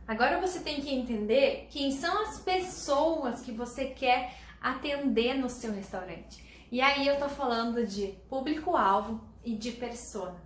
Agora você tem que entender quem são as pessoas que você quer atender no seu restaurante. E aí eu tô falando de público-alvo e de persona.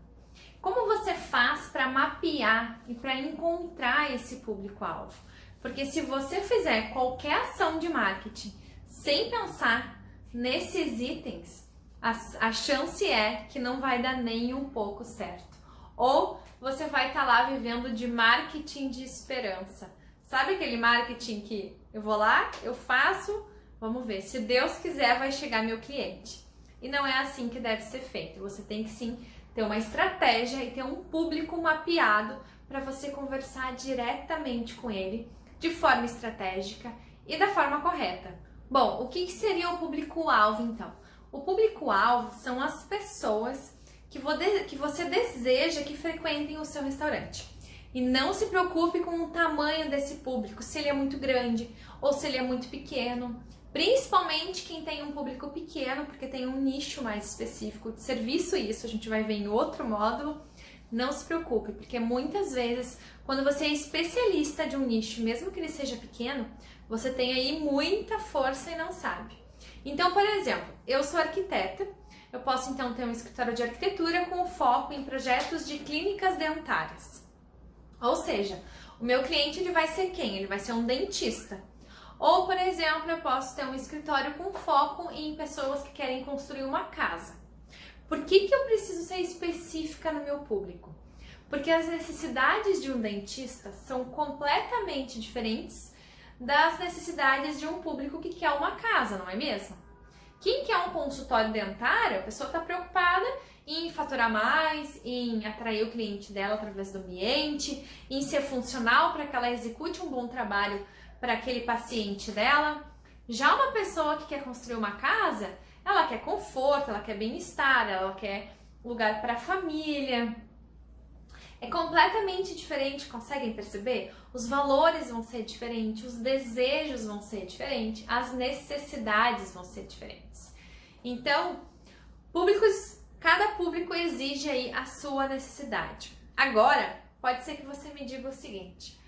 Como você faz para mapear e para encontrar esse público-alvo? Porque se você fizer qualquer ação de marketing sem pensar nesses itens, a chance é que não vai dar nem um pouco certo. Ou você vai estar lá vivendo de marketing de esperança. Sabe aquele marketing que eu vou lá, eu faço, vamos ver, se Deus quiser vai chegar meu cliente. E não é assim que deve ser feito. Você tem que sim ter uma estratégia e ter um público mapeado para você conversar diretamente com ele de forma estratégica e da forma correta. Bom, o que seria o público-alvo então? O público-alvo são as pessoas que você deseja que frequentem o seu restaurante. E não se preocupe com o tamanho desse público, se ele é muito grande ou se ele é muito pequeno. Principalmente quem tem um público pequeno, porque tem um nicho mais específico de serviço, e isso a gente vai ver em outro módulo. Não se preocupe, porque muitas vezes, quando você é especialista de um nicho, mesmo que ele seja pequeno, você tem aí muita força e não sabe. Então, por exemplo, eu sou arquiteta, eu posso então ter um escritório de arquitetura com foco em projetos de clínicas dentárias. Ou seja, o meu cliente ele vai ser quem? Ele vai ser um dentista. Ou, por exemplo, eu posso ter um escritório com foco em pessoas que querem construir uma casa. Por que eu preciso ser específica no meu público? Porque as necessidades de um dentista são completamente diferentes das necessidades de um público que quer uma casa, não é mesmo? Quem quer um consultório dentário, a pessoa está preocupada em faturar mais, em atrair o cliente dela através do ambiente, em ser funcional para que ela execute um bom trabalho para aquele paciente dela. Já uma pessoa que quer construir uma casa, ela quer conforto, ela quer bem-estar, ela quer lugar para a família. É completamente diferente, conseguem perceber? Os valores vão ser diferentes, os desejos vão ser diferentes, as necessidades vão ser diferentes. Então, cada público exige aí a sua necessidade. Agora, pode ser que você me diga o seguinte: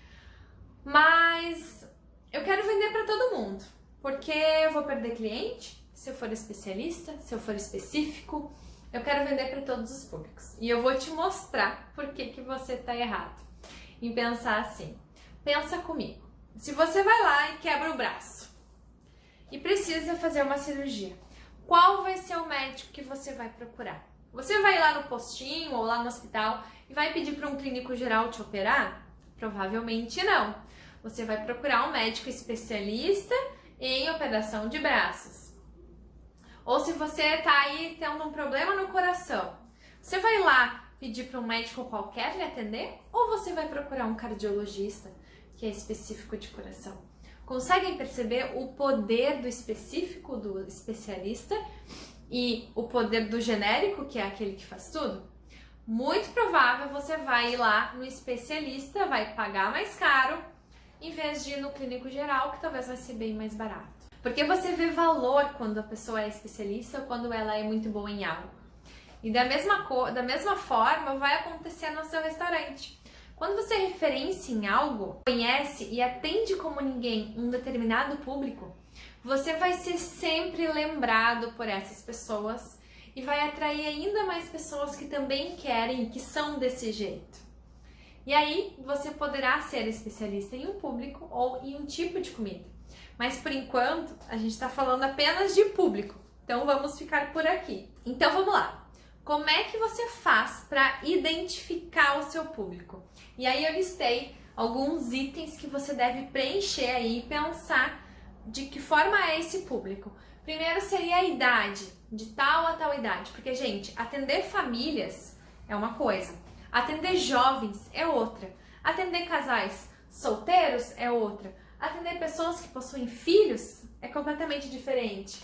mas eu quero vender para todo mundo, porque eu vou perder cliente se eu for especialista, se eu for específico. Eu quero vender para todos os públicos. E eu vou te mostrar por que você está errado em pensar assim. Pensa comigo. Se você vai lá e quebra o braço e precisa fazer uma cirurgia, qual vai ser o médico que você vai procurar? Você vai lá no postinho ou lá no hospital e vai pedir para um clínico geral te operar? Provavelmente não. Você vai procurar um médico especialista em operação de braços. Ou se você está aí tendo um problema no coração, você vai lá pedir para um médico qualquer lhe atender? Ou você vai procurar um cardiologista que é específico de coração? Conseguem perceber o poder do específico do especialista e o poder do genérico, que é aquele que faz tudo? Muito provável você vai ir lá no especialista, vai pagar mais caro, em vez de ir no clínico geral, que talvez vai ser bem mais barato. Porque você vê valor quando a pessoa é especialista ou quando ela é muito boa em algo. E da mesma forma vai acontecer no seu restaurante. Quando você é referência em algo, conhece e atende como ninguém um determinado público, você vai ser sempre lembrado por essas pessoas e vai atrair ainda mais pessoas que também querem, que são desse jeito. E aí você poderá ser especialista em um público ou em um tipo de comida. Mas por enquanto a gente está falando apenas de público, então vamos ficar por aqui. Então vamos lá. Como é que você faz para identificar o seu público? E aí eu listei alguns itens que você deve preencher aí e pensar de que forma é esse público. Primeiro seria a idade, de tal a tal idade, porque, gente, atender famílias é uma coisa, atender jovens é outra, atender casais solteiros é outra, atender pessoas que possuem filhos é completamente diferente.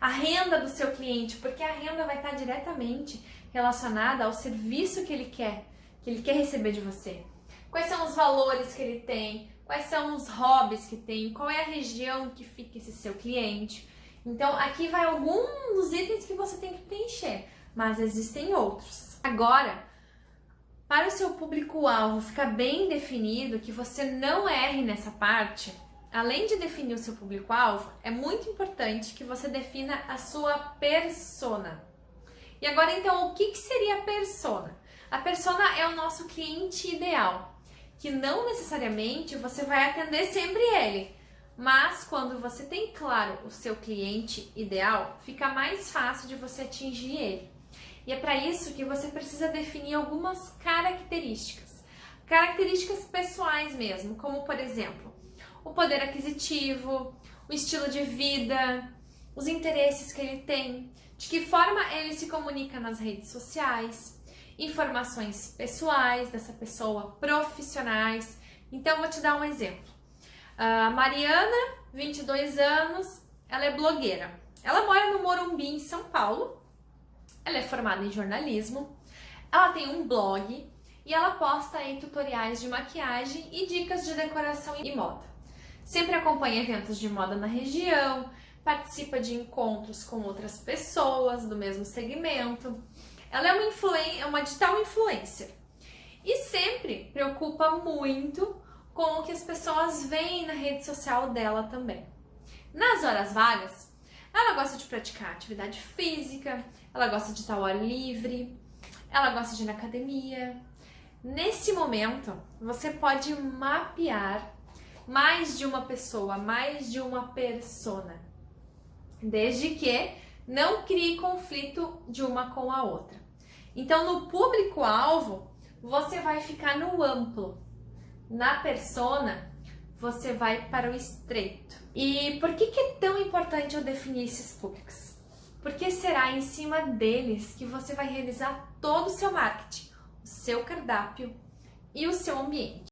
A renda do seu cliente, porque a renda vai estar diretamente relacionada ao serviço que ele quer receber de você. Quais são os valores que ele tem, quais são os hobbies que tem, qual é a região que fica esse seu cliente. Então aqui vai alguns dos itens que você tem que preencher, mas existem outros. Agora, Para o seu público-alvo ficar bem definido, que você não erre nessa parte, além de definir o seu público-alvo, é muito importante que você defina a sua persona. E agora, então, o que seria a persona? A persona é o nosso cliente ideal, que não necessariamente você vai atender sempre ele, mas quando você tem claro o seu cliente ideal, fica mais fácil de você atingir ele. E é para isso que você precisa definir algumas características pessoais mesmo, como por exemplo, o poder aquisitivo, o estilo de vida, os interesses que ele tem, de que forma ele se comunica nas redes sociais, informações pessoais dessa pessoa, profissionais. Então, vou te dar um exemplo. A Mariana, 22 anos, ela é blogueira. Ela mora no Morumbi, em São Paulo. Ela é formada em jornalismo. Ela tem um blog e ela posta aí tutoriais de maquiagem e dicas de decoração e moda. Sempre acompanha eventos de moda na região, participa de encontros com outras pessoas do mesmo segmento. Ela é uma digital influencer e sempre preocupa muito com o que as pessoas veem na rede social dela também. Nas horas vagas, ela gosta de praticar atividade física, ela gosta de estar ao ar livre, ela gosta de ir na academia. Nesse momento, você pode mapear mais de uma pessoa, mais de uma persona, desde que não crie conflito de uma com a outra. Então, no público-alvo, você vai ficar no amplo. Na persona, você vai para o estreito. E por que é tão importante eu definir esses públicos? Porque será em cima deles que você vai realizar todo o seu marketing, o seu cardápio e o seu ambiente.